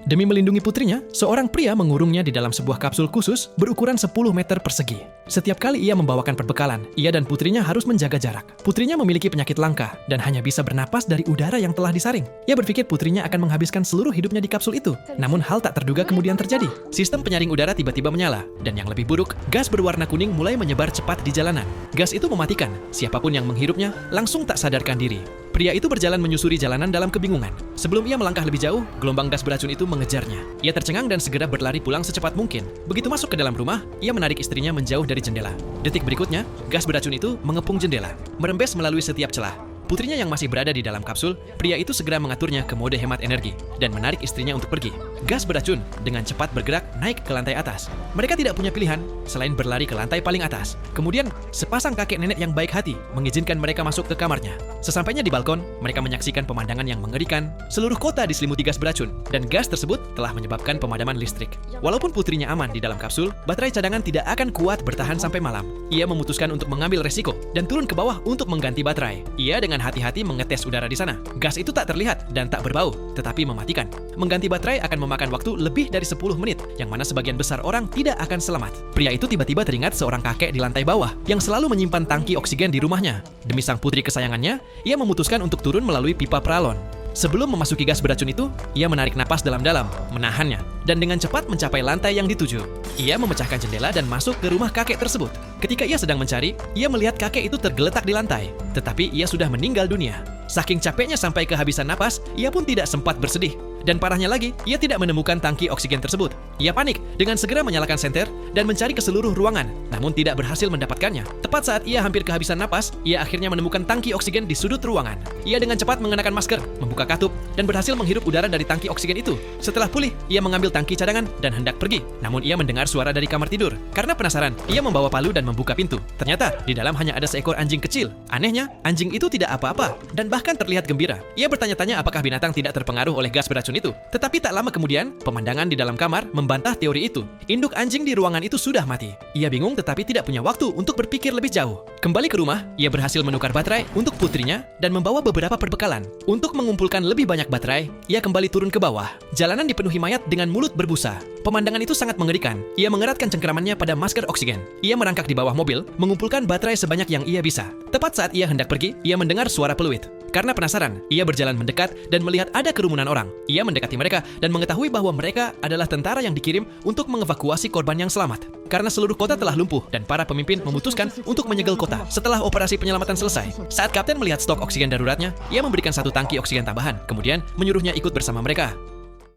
Demi melindungi putrinya, seorang pria mengurungnya di dalam sebuah kapsul khusus berukuran 10 meter persegi. Setiap kali ia membawakan perbekalan, ia dan putrinya harus menjaga jarak. Putrinya memiliki penyakit langka dan hanya bisa bernapas dari udara yang telah disaring. Ia berpikir putrinya akan menghabiskan seluruh hidupnya di kapsul itu. Namun hal tak terduga kemudian terjadi. Sistem penyaring udara tiba-tiba menyala, dan yang lebih buruk, gas berwarna kuning mulai menyebar cepat di jalanan. Gas itu mematikan. Siapapun yang menghirupnya langsung tak sadarkan diri. Pria itu berjalan menyusuri jalanan dalam kebingungan. Sebelum ia melangkah lebih jauh, gelombang gas beracun itu mengejarnya. Ia tercengang dan segera berlari pulang secepat mungkin. Begitu masuk ke dalam rumah, ia menarik istrinya menjauh dari jendela. Detik berikutnya, gas beracun itu mengepung jendela, merembes melalui setiap celah. Putrinya yang masih berada di dalam kapsul, pria itu segera mengaturnya ke mode hemat energi dan menarik istrinya untuk pergi. Gas beracun dengan cepat bergerak naik ke lantai atas. Mereka tidak punya pilihan selain berlari ke lantai paling atas. Kemudian, sepasang kakek nenek yang baik hati mengizinkan mereka masuk ke kamarnya. Sesampainya di balkon, mereka menyaksikan pemandangan yang mengerikan. Seluruh kota diselimuti gas beracun, dan gas tersebut telah menyebabkan pemadaman listrik. Walaupun putrinya aman di dalam kapsul, baterai cadangan tidak akan kuat bertahan sampai malam. Ia memutuskan untuk mengambil resiko dan turun ke bawah untuk mengganti baterai. Ia dengan hati-hati mengetes udara di sana. Gas itu tak terlihat dan tak berbau, tetapi mematikan. Mengganti baterai akan memakan waktu lebih dari 10 menit, yang mana sebagian besar orang tidak akan selamat. Pria itu tiba-tiba teringat seorang kakek di lantai bawah yang selalu menyimpan tangki oksigen di rumahnya. Demi sang putri kesayangannya, ia memutuskan untuk turun melalui pipa pralon. Sebelum memasuki gas beracun itu, ia menarik napas dalam-dalam, menahannya, dan dengan cepat mencapai lantai yang dituju. Ia memecahkan jendela dan masuk ke rumah kakek tersebut. Ketika ia sedang mencari, ia melihat kakek itu tergeletak di lantai, tetapi ia sudah meninggal dunia. Saking capeknya sampai kehabisan napas, ia pun tidak sempat bersedih. Dan parahnya lagi, ia tidak menemukan tangki oksigen tersebut. Ia panik dengan segera menyalakan senter dan mencari ke seluruh ruangan, namun tidak berhasil mendapatkannya. Tepat saat ia hampir kehabisan napas, ia akhirnya menemukan tangki oksigen di sudut ruangan. Ia dengan cepat mengenakan masker, membuka katup, dan berhasil menghirup udara dari tangki oksigen itu. Setelah pulih, ia mengambil tangki cadangan dan hendak pergi. Namun ia mendengar suara dari kamar tidur. Karena penasaran, ia membawa palu dan membuka pintu. Ternyata, di dalam hanya ada seekor anjing kecil. Anehnya, anjing itu tidak apa-apa dan bahkan terlihat gembira. Ia bertanya-tanya apakah binatang tidak terpengaruh oleh gas beracun itu. Tetapi tak lama kemudian, pemandangan di dalam kamar membantah teori itu. Induk anjing di ruangan itu sudah mati. Ia bingung tetapi tidak punya waktu untuk berpikir lebih jauh. Kembali ke rumah, ia berhasil menukar baterai untuk putrinya dan membawa beberapa perbekalan. Untuk mengumpulkan lebih banyak baterai, ia kembali turun ke bawah. Jalanan dipenuhi mayat dengan mulut berbusa. Pemandangan itu sangat mengerikan. Ia mengeratkan cengkeramannya pada masker oksigen. Ia merangkak di bawah mobil, mengumpulkan baterai sebanyak yang ia bisa. Tepat saat ia hendak pergi, ia mendengar suara peluit. Karena penasaran, ia berjalan mendekat dan melihat ada kerumunan orang. Ia mendekati mereka dan mengetahui bahwa mereka adalah tentara yang dikirim untuk mengevakuasi korban yang selamat. Karena seluruh kota telah lumpuh dan para pemimpin memutuskan untuk menyegel kota setelah operasi penyelamatan selesai. Saat kapten melihat stok oksigen daruratnya, ia memberikan satu tangki oksigen tambahan, kemudian menyuruhnya ikut bersama mereka.